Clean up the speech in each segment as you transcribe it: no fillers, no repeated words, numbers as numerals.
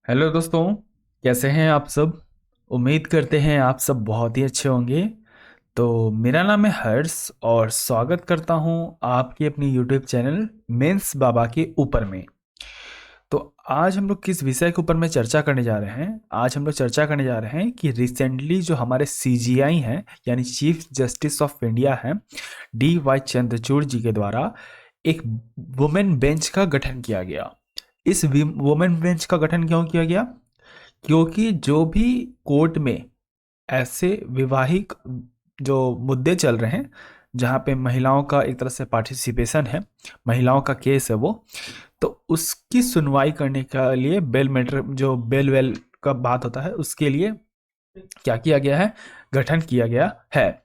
Hello दोस्तों। कैसे हैं आप सब। उम्मीद करते हैं आप सब बहुत ही अच्छे होंगे। तो मेरा नाम है हर्ष और स्वागत करता हूं आपके अपनी यूट्यूब चैनल मेंस बाबा के ऊपर में। तो आज हम लोग किस विषय के ऊपर में चर्चा करने जा रहे हैं। आज हम लोग चर्चा करने जा रहे हैं कि रिसेंटली जो हमारे सीजीआई हैं यानी चीफ जस्टिस ऑफ इंडिया हैं डी वाई चंद्रचूड़ जी के द्वारा एक वुमेन बेंच का गठन किया गया। इस वुमेन बेंच का गठन क्यों किया गया? क्योंकि जो भी कोर्ट में ऐसे विवाहिक जो मुद्दे चल रहे हैं जहाँ पे महिलाओं का एक तरह से पार्टिसिपेशन है, महिलाओं का केस है वो, तो उसकी सुनवाई करने के लिए बेल मैटर जो बेल वेल का बात होता है उसके लिए क्या किया गया है, गठन किया गया है।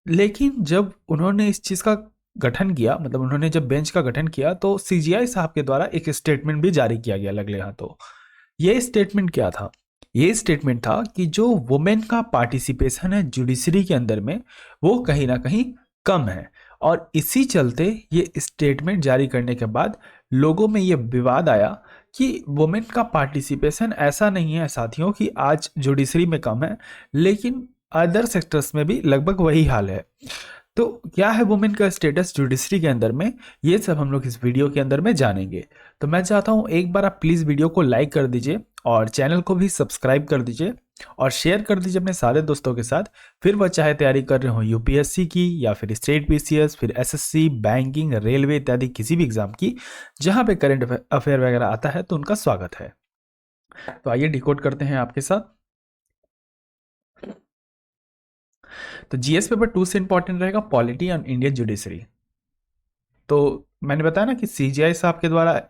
लेकिन जब उन्होंने इस चीज़ का गठन किया, मतलब उन्होंने जब बेंच का गठन किया, तो सीजीआई साहब के द्वारा एक स्टेटमेंट भी जारी किया गया लगले हाथों। ये स्टेटमेंट क्या था? ये स्टेटमेंट था कि जो वुमेन का पार्टिसिपेशन है जुडिशरी के अंदर में वो कहीं ना कहीं कम है। और इसी चलते ये स्टेटमेंट जारी करने के बाद लोगों में ये विवाद आया कि वुमेन का पार्टिसिपेशन ऐसा नहीं है साथियों कि आज जुडिशरी में कम है, लेकिन अदर सेक्टर्स में भी लगभग वही हाल है। तो क्या है वुमेन का स्टेटस जुडिशरी के अंदर में, ये सब हम लोग इस वीडियो के अंदर में जानेंगे। तो मैं चाहता हूँ एक बार आप प्लीज़ वीडियो को लाइक कर दीजिए और चैनल को भी सब्सक्राइब कर दीजिए और शेयर कर दीजिए अपने सारे दोस्तों के साथ। फिर वह चाहे तैयारी कर रहे हो यूपीएससी की या फिर स्टेट पीसीएस, फिर एसएससी, बैंकिंग, रेलवे इत्यादि किसी भी एग्जाम की जहाँ पे करंट अफेयर वगैरह आता है तो उनका स्वागत है। तो आइए डिकोड करते हैं आपके साथ। तो जीएस पेपर 2 से इंपॉर्टेंट रहेगा पॉलिटी ऑन इंडियन जुडिशरी। तो मैंने बताया ना कि सीजीआई साहब के द्वारा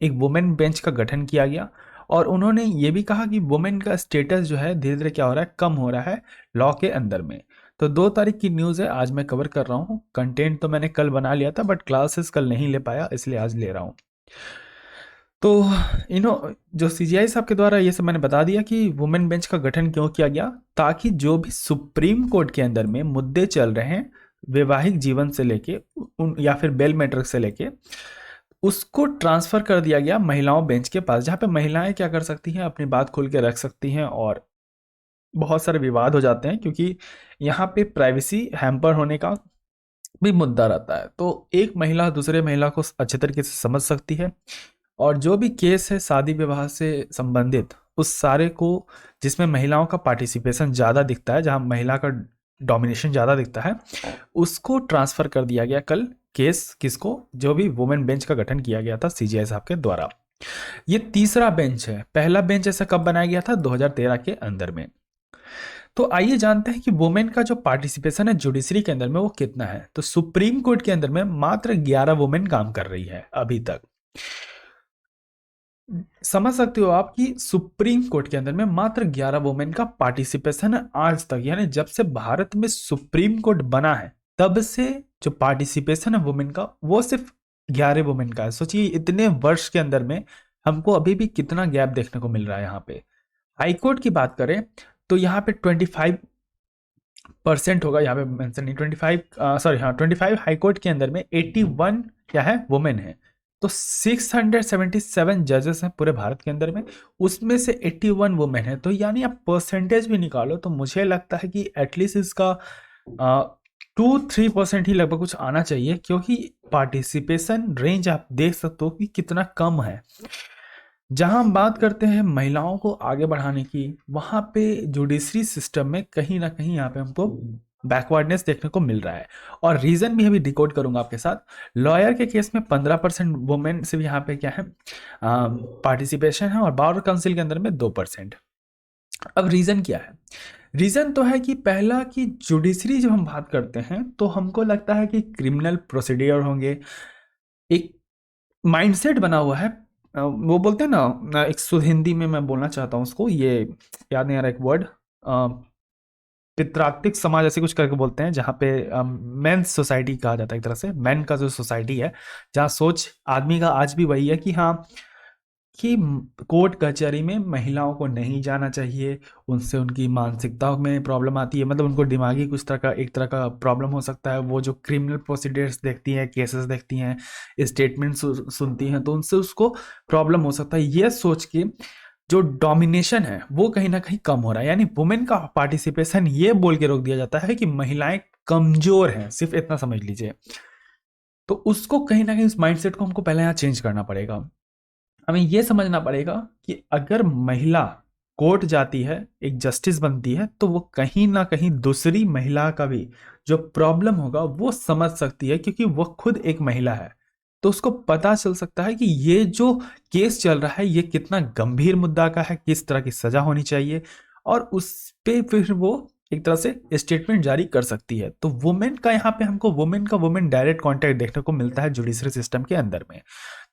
एक वुमेन बेंच का गठन किया गया और उन्होंने ये भी कहा कि वुमेन का स्टेटस जो है धीरे धीरे क्या हो रहा है, कम हो रहा है लॉ के अंदर में। तो 2 तारीख की न्यूज़ है, आज मैं कवर कर रहा हूँ। कंटेंट तो मैंने कल बना लिया था बट क्लासेस कल नहीं ले पाया, इसलिए आज ले रहा हूँ। तो इन्हों जो सीजीआई साहब के द्वारा ये सब मैंने बता दिया कि वुमेन बेंच का गठन क्यों किया गया, ताकि जो भी सुप्रीम कोर्ट के अंदर में मुद्दे चल रहे हैं वैवाहिक जीवन से लेके उन या फिर बेल मैट्रिक्स से लेके, उसको ट्रांसफर कर दिया गया महिलाओं बेंच के पास, जहाँ पे महिलाएं क्या कर सकती हैं, अपनी बात खुल के रख सकती हैं। और बहुत सारे विवाद हो जाते हैं क्योंकि यहाँ पे प्राइवेसी हैम्पर होने का भी मुद्दा रहता है। तो एक महिला दूसरे महिला को अच्छे तरीके से समझ सकती है और जो भी केस है शादी विवाह से संबंधित उस सारे को जिसमें महिलाओं का पार्टिसिपेशन ज़्यादा दिखता है, जहां महिला का डोमिनेशन ज़्यादा दिखता है, उसको ट्रांसफ़र कर दिया गया कल केस किसको, जो भी वुमेन बेंच का गठन किया गया था सीजीआई साहब के द्वारा। ये तीसरा बेंच है। पहला बेंच ऐसा कब बनाया गया था? 2013 के अंदर में। तो आइए जानते हैं कि वुमेन का जो पार्टिसिपेशन है जुडिशरी के अंदर में वो कितना है। तो सुप्रीम कोर्ट के अंदर में मात्र 11 वुमेन काम कर रही है अभी तक। समझ सकते हो आप कि सुप्रीम कोर्ट के अंदर में मात्र 11 वुमेन का पार्टिसिपेशन है आज तक, यानी जब से भारत में सुप्रीम कोर्ट बना है तब से जो पार्टिसिपेशन है वुमेन का वो सिर्फ 11 वुमेन का है। सोचिए इतने वर्ष के अंदर में हमको अभी भी कितना गैप देखने को मिल रहा है। यहाँ पे हाई कोर्ट की बात करें तो यहाँ पे 25% होगा, यहाँ पे मेंशन नहीं, 25 सॉरी हाँ 25 हाई कोर्ट के अंदर में 81 क्या है, वुमेन है। तो 677 जजेस हैं पूरे भारत के अंदर में, उसमें से 81 वुमेन है। तो यानी आप परसेंटेज भी निकालो तो मुझे लगता है कि एटलीस्ट इसका 2-3% ही लगभग कुछ आना चाहिए, क्योंकि पार्टिसिपेशन रेंज आप देख सकते हो कि कितना कम है। जहां हम बात करते हैं महिलाओं को आगे बढ़ाने की, वहां पे जुडिशरी सिस्टम में कहीं ना कहीं यहाँ पे हमको बैकवर्डनेस देखने को मिल रहा है। और रीजन भी अभी डिकोड करूंगा आपके साथ। लॉयर के केस में 15% वुमेन से भी यहाँ पे क्या है पार्टिसिपेशन है और बार काउंसिल के अंदर में 2%। अब रीजन क्या है? रीजन तो है कि पहला कि जुडिशरी जब हम बात करते हैं तो हमको लगता है कि क्रिमिनल प्रोसीडियर होंगे, एक माइंडसेट बना हुआ है। वो बोलते हैं ना, एक शुद्ध हिंदी में मैं बोलना चाहता हूँ उसको, ये याद नहीं आ रहा एक वर्ड, पितरात्मिक समाज ऐसे कुछ करके बोलते हैं, जहाँ पे मेंस सोसाइटी कहा जाता है, एक तरह से मैन का जो सोसाइटी है, जहाँ सोच आदमी का आज भी वही है कि हाँ कि कोर्ट कचहरी में महिलाओं को नहीं जाना चाहिए, उनसे उनकी मानसिकता में प्रॉब्लम आती है, मतलब उनको दिमागी कुछ तरह का एक तरह का प्रॉब्लम हो सकता है। वो जो क्रिमिनल प्रोसीडियर्स देखती हैं, केसेस देखती हैं, स्टेटमेंट सुनती हैं, तो उनसे उसको प्रॉब्लम हो सकता है। ये सोच के जो डोमिनेशन है वो कहीं ना कहीं कम हो रहा है, यानी वुमेन का पार्टिसिपेशन ये बोल के रोक दिया जाता है कि महिलाएं कमजोर हैं, सिर्फ इतना समझ लीजिए। तो उसको कहीं ना कहीं, उस माइंडसेट को हमको पहले यहाँ चेंज करना पड़ेगा। हमें यह समझना पड़ेगा कि अगर महिला कोर्ट जाती है, एक जस्टिस बनती है, तो वो कहीं ना कहीं दूसरी महिला का भी जो प्रॉब्लम होगा वो समझ सकती है, क्योंकि वो खुद एक महिला है। तो उसको पता चल सकता है कि ये जो केस चल रहा है ये कितना गंभीर मुद्दा का है, किस तरह की सजा होनी चाहिए, और उस पे फिर वो एक तरह से स्टेटमेंट जारी कर सकती है। तो वुमेन का यहाँ पे हमको वुमेन डायरेक्ट कांटेक्ट देखने को मिलता है जुडिशरी सिस्टम के अंदर में।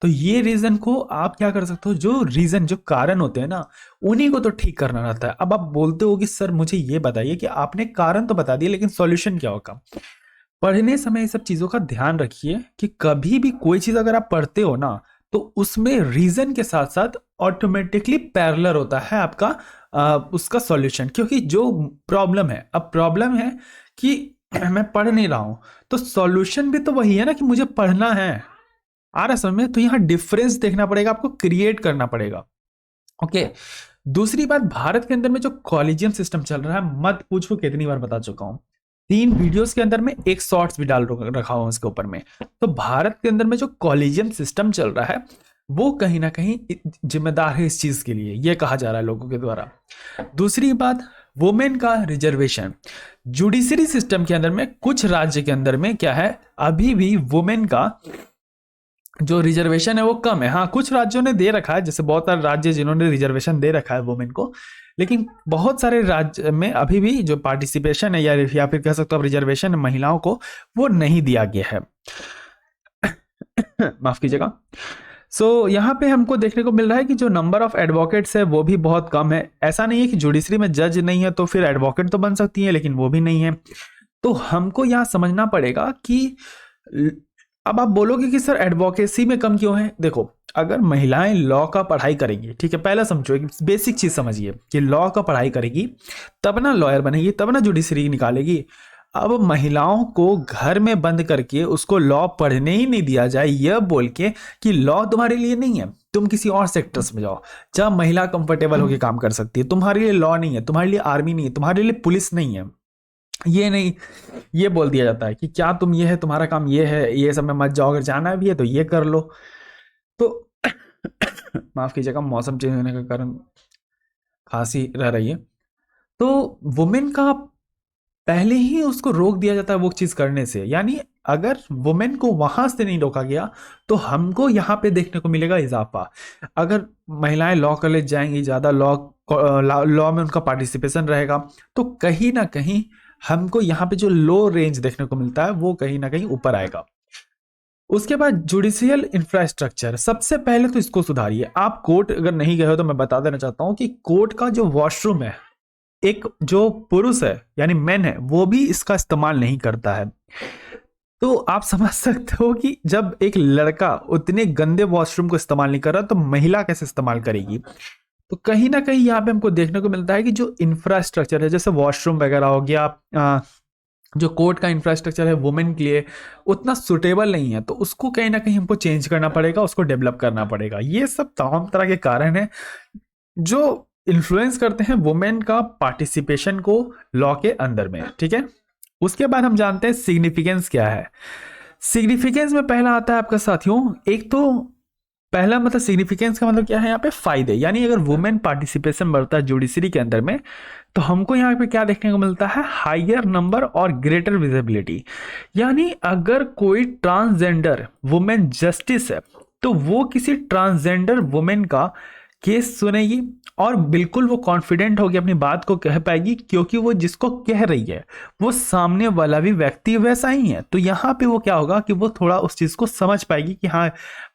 तो ये रीजन को आप क्या कर सकते हो, जो रीजन, जो कारण होते हैं ना, उन्हीं को तो ठीक करना रहता है। अब आप बोलते हो कि सर मुझे ये बताइए कि आपने कारण तो बता दिया, लेकिन सॉल्यूशन क्या होगा। पढ़ने समय ये सब चीजों का ध्यान रखिए कि कभी भी कोई चीज अगर आप पढ़ते हो ना, तो उसमें रीजन के साथ साथ ऑटोमेटिकली पैरेलल होता है आपका उसका सॉल्यूशन। क्योंकि जो प्रॉब्लम है, अब प्रॉब्लम है कि मैं पढ़ नहीं रहा हूं, तो सॉल्यूशन भी तो वही है ना कि मुझे पढ़ना है। आ रहा समझ में? तो यहाँ डिफरेंस देखना पड़ेगा, आपको क्रिएट करना पड़ेगा। ओके। दूसरी बात, भारत के अंदर में जो कॉलेजियन सिस्टम चल रहा है, मत पूछो कितनी बार बता चुका हूं, 3 वीडियोस के अंदर में एक शॉर्ट्स भी डाल रखा हूं इसके ऊपर में। तो भारत के अंदर में जो कॉलेजियन सिस्टम चल रहा है वो कहीं ना कहीं जिम्मेदार है इस चीज के लिए, ये कहा जा रहा है लोगों के द्वारा। दूसरी बात, वुमेन का रिजर्वेशन जुडिशरी सिस्टम के अंदर में, कुछ राज्य के अंदर में क्या है, अभी भी वुमेन का जो रिजर्वेशन है वो कम है। हाँ, कुछ राज्यों ने दे रखा है, जैसे बहुत सारे राज्य जिन्होंने रिजर्वेशन दे रखा है वुमेन को, लेकिन बहुत सारे राज्य में अभी भी जो पार्टिसिपेशन है या फिर कह सकते हो रिजर्वेशन महिलाओं को, वो नहीं दिया गया है। माफ कीजिएगा। यहाँ पे हमको देखने को मिल रहा है कि जो नंबर ऑफ एडवोकेट्स है वो भी बहुत कम है। ऐसा नहीं है कि जुडिशरी में जज नहीं है तो फिर एडवोकेट तो बन सकती है, लेकिन वो भी नहीं है। तो हमको यहाँ समझना पड़ेगा कि अब आप बोलोगे कि सर एडवोकेसी में कम क्यों है। देखो, अगर महिलाएं लॉ का पढ़ाई करेगी, ठीक है, पहला समझो, एक बेसिक चीज समझिए कि लॉ का पढ़ाई करेगी तब ना लॉयर बनेगी, तब ना जुडिशरी निकालेगी। अब महिलाओं को घर में बंद करके उसको लॉ पढ़ने ही नहीं दिया जाए, यह बोल के कि लॉ तुम्हारे लिए नहीं है, तुम किसी और सेक्टर्स में जाओ जहां महिला कंफर्टेबल होकर काम कर सकती है। तुम्हारे लिए लॉ नहीं है, तुम्हारे लिए आर्मी नहीं है, तुम्हारे लिए पुलिस नहीं है, ये नहीं, ये बोल दिया जाता है कि क्या तुम ये है, तुम्हारा काम ये है, ये सब में मत जाओ, अगर जाना भी है तो ये कर लो। तो माफ कीजिएगा, मौसम चेंज होने का कारण खांसी रह रही है। तो वुमेन का पहले ही उसको रोक दिया जाता है वो चीज करने से, यानी अगर वुमेन को वहां से नहीं रोका गया तो हमको यहाँ पे देखने को मिलेगा इजाफा। अगर महिलाएं लॉ कॉलेज जाएंगी, ज्यादा लॉ में उनका पार्टिसिपेशन रहेगा, तो कहीं ना कहीं हमको यहाँ पे जो लो रेंज देखने को मिलता है वो कहीं ना कहीं ऊपर आएगा। उसके बाद जुडिशियल इंफ्रास्ट्रक्चर, सबसे पहले तो इसको सुधारिए। आप कोर्ट अगर नहीं गए हो तो मैं बता देना चाहता हूं कि कोर्ट का जो वॉशरूम है, एक जो पुरुष है यानी मैन है वो भी इसका इस्तेमाल नहीं करता है। तो आप समझ सकते हो कि जब एक लड़का उतने गंदे वॉशरूम को इस्तेमाल नहीं कर रहा तो महिला कैसे इस्तेमाल करेगी। तो कहीं ना कहीं यहाँ पे हमको देखने को मिलता है कि जो इंफ्रास्ट्रक्चर है, जैसे वॉशरूम वगैरह हो गया, जो कोर्ट का इंफ्रास्ट्रक्चर है वुमेन के लिए उतना सुटेबल नहीं है, तो उसको कहीं ना कहीं हमको चेंज करना पड़ेगा, उसको डेवलप करना पड़ेगा। ये सब तमाम तरह के कारण हैं जो इन्फ्लुएंस करते हैं वुमेन का पार्टिसिपेशन को लॉ के अंदर में, ठीक है। उसके बाद हम जानते हैं सिग्निफिकेंस क्या है। सिग्निफिकेंस में पहला आता है आपका साथियों, एक तो पहला मतलब सिग्निफिकेंस का मतलब क्या है यहाँ पे, फायदे। यानी अगर वुमेन पार्टिसिपेशन बढ़ता है जुडिशरी के अंदर में तो हमको यहाँ पे क्या देखने को मिलता है, हायर नंबर और ग्रेटर विजिबिलिटी। यानी अगर कोई ट्रांसजेंडर वुमेन जस्टिस है तो वो किसी ट्रांसजेंडर वुमेन का केस सुनेगी और बिल्कुल वो कॉन्फिडेंट होगी, अपनी बात को कह पाएगी, क्योंकि वो जिसको कह रही है वो सामने वाला भी व्यक्ति वैसा ही है। तो यहाँ पे वो क्या होगा कि वो थोड़ा उस चीज को समझ पाएगी कि हाँ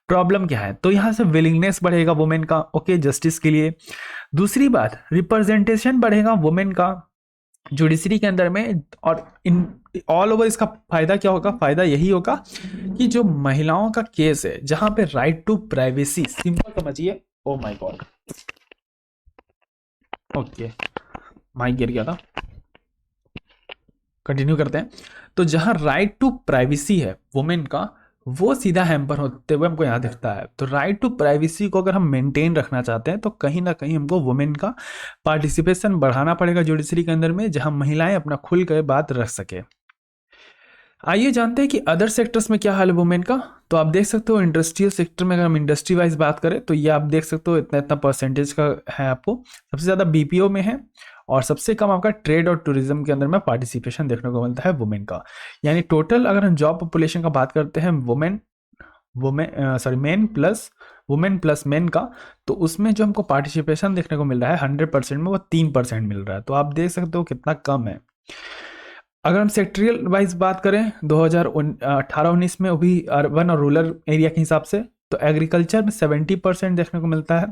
प्रॉब्लम क्या है। तो यहाँ से विलिंगनेस बढ़ेगा वुमेन का, ओके, जस्टिस के लिए। दूसरी बात, रिप्रेजेंटेशन बढ़ेगा वुमेन का जुडिशरी के अंदर में। और इन ऑल ओवर इसका फायदा क्या होगा, फायदा यही होगा कि जो महिलाओं का केस है जहां पे राइट टू प्राइवेसी, सिंपल समझिए, oh my god, okay mike गिर गया था, कंटिन्यू करते हैं। तो जहां राइट टू प्राइवेसी है वुमेन का, वो सीधा हैम्पर होते हुए हमको यहाँ दिखता है। तो राइट टू प्राइवेसी को अगर हम मेंटेन रखना चाहते हैं तो कहीं ना कहीं हमको वुमेन का पार्टिसिपेशन बढ़ाना पड़ेगा जुडिशरी के अंदर में, जहां महिलाएं अपना खुल कर बात रख सके। आइए जानते हैं कि अदर सेक्टर्स में क्या हाल है वुमेन का। तो आप देख सकते हो इंडस्ट्रियल सेक्टर में, अगर हम इंडस्ट्री वाइज बात करें तो ये आप देख सकते हो इतना इतना परसेंटेज का है आपको। सबसे ज़्यादा बीपीओ में है और सबसे कम आपका ट्रेड और टूरिज्म के अंदर में पार्टिसिपेशन देखने को मिलता है वुमेन का। यानी टोटल अगर हम जॉब पॉपुलेशन का बात करते हैं वुमेन प्लस मेन का, तो उसमें जो हमको पार्टिसिपेशन देखने को मिल रहा है 100% में वो 3% मिल रहा है। तो आप देख सकते हो कितना कम है। अगर हम सेक्टरियल वाइज बात करें 2018-19 में, वो भी अर्बन और रूरल एरिया के हिसाब से, तो एग्रीकल्चर में 70% देखने को मिलता है,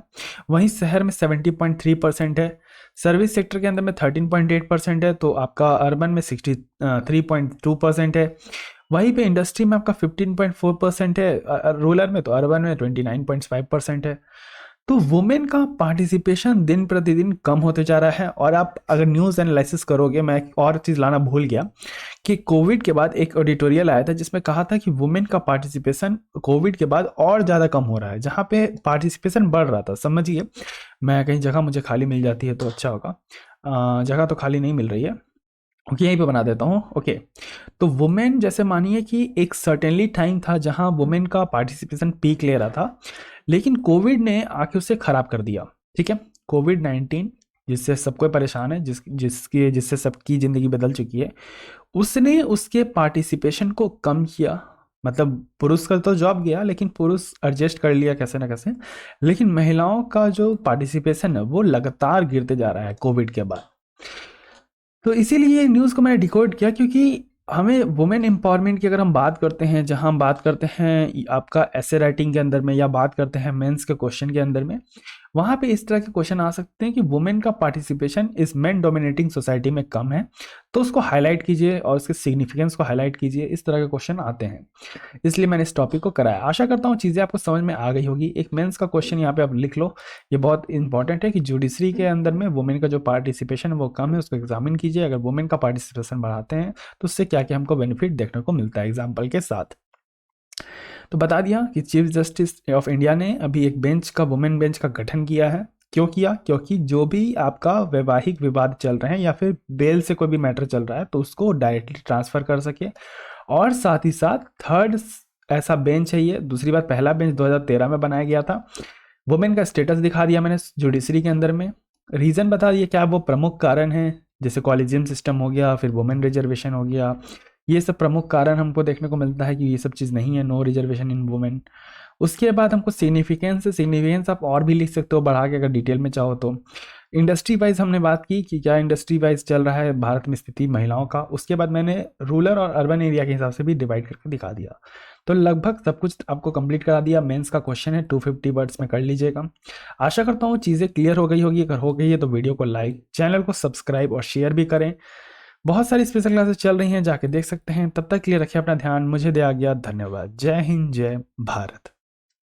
वहीं शहर में 70.3% है, सर्विस सेक्टर के अंदर में 13.8% है, तो आपका अर्बन में 63.2% है, वहीं पे इंडस्ट्री में आपका 15.4% है रूरल में, तो अर्बन में 29.5% है। तो वुमेन का पार्टिसिपेशन दिन प्रतिदिन कम होते जा रहा है। और आप अगर न्यूज़ एनालिसिस करोगे, मैं एक और चीज़ लाना भूल गया कि कोविड के बाद एक एडिटोरियल आया था जिसमें कहा था कि वुमेन का पार्टिसिपेशन कोविड के बाद और ज़्यादा कम हो रहा है, जहाँ पे पार्टिसिपेशन बढ़ रहा था। समझिए, मैं कहीं जगह मुझे खाली मिल जाती है तो अच्छा होगा, जगह तो खाली नहीं मिल रही है, ओके यहीं पे बना देता हूँ। ओके, तो वुमेन जैसे मानिए कि एक सर्टेनली टाइम था जहाँ वुमेन का पार्टिसिपेशन पीक ले रहा था, लेकिन कोविड ने आके उसे खराब कर दिया। ठीक है, कोविड-19 जिससे सब कोई परेशान है, जिससे सबकी ज़िंदगी बदल चुकी है, उसने उसके पार्टिसिपेशन को कम किया। मतलब पुरुष का तो जॉब गया, लेकिन पुरुष एडजस्ट कर लिया कैसे ना कैसे, लेकिन महिलाओं का जो पार्टिसिपेशन है वो लगातार गिरते जा रहा है कोविड के बाद। तो इसीलिए न्यूज़ को मैंने डिकोड किया, क्योंकि हमें वुमेन एम्पावरमेंट की अगर हम बात करते हैं, जहां हम बात करते हैं आपका ऐसे राइटिंग के अंदर में, या बात करते हैं मेंस के क्वेश्चन के अंदर में, वहाँ पे इस तरह के क्वेश्चन आ सकते हैं कि वुमेन का पार्टिसिपेशन इस मेन डोमिनेटिंग सोसाइटी में कम है, तो उसको हाईलाइट कीजिए और उसके सिग्निफिकेंस को हाईलाइट कीजिए। इस तरह के क्वेश्चन आते हैं, इसलिए मैंने इस टॉपिक को कराया। आशा करता हूँ चीज़ें आपको समझ में आ गई होगी। एक मेंस का क्वेश्चन यहाँ पे आप लिख लो, ये बहुत इंपॉर्टेंट है कि जुडिशरी के अंदर में वुमेन का जो पार्टिसिपेशन है वो कम है, उसको एग्जामिन कीजिए। अगर वुमेन का पार्टिसिपेशन बढ़ाते हैं तो उससे क्या क्या हमको बेनिफिट देखने को मिलता है एग्जाम्पल के साथ। तो बता दिया कि चीफ जस्टिस ऑफ इंडिया ने अभी एक बेंच का, वुमेन बेंच का गठन किया है। क्यों किया? क्योंकि जो भी आपका वैवाहिक विवाद चल रहे हैं या फिर बेल से कोई भी मैटर चल रहा है तो उसको डायरेक्टली ट्रांसफर कर सके। और साथ ही साथ थर्ड ऐसा बेंच है ये। दूसरी बात, पहला बेंच 2013 में बनाया गया था। वुमेन का स्टेटस दिखा दिया मैंने जुडिशरी के अंदर में। रीज़न बता दिए क्या वो प्रमुख कारण है, जैसे कॉलेजियम सिस्टम हो गया, फिर वुमेन रिजर्वेशन हो गया, ये सब प्रमुख कारण हमको देखने को मिलता है कि ये सब चीज़ नहीं है, नो रिजर्वेशन इन वुमेन। उसके बाद हमको सिग्निफिकेंस आप और भी लिख सकते हो बढ़ा के, अगर डिटेल में चाहो तो। इंडस्ट्री वाइज हमने बात की कि क्या इंडस्ट्री वाइज चल रहा है भारत में स्थिति महिलाओं का। उसके बाद मैंने रूरल और अर्बन एरिया के हिसाब से भी डिवाइड करके दिखा दिया। तो लगभग सब कुछ आपको कंप्लीट करा दिया। मेंस का क्वेश्चन है 250 वर्ड्स में कर लीजिएगा। आशा करता हूँ चीज़ें क्लियर हो गई होगी। अगर हो गई है तो वीडियो को लाइक, चैनल को सब्सक्राइब और शेयर भी करें। बहुत सारी स्पेशल क्लासेस चल रही हैं, जाके देख सकते हैं। तब तक के लिए रखिए अपना ध्यान। मुझे दे आ गया, धन्यवाद। जय हिंद, जय भारत।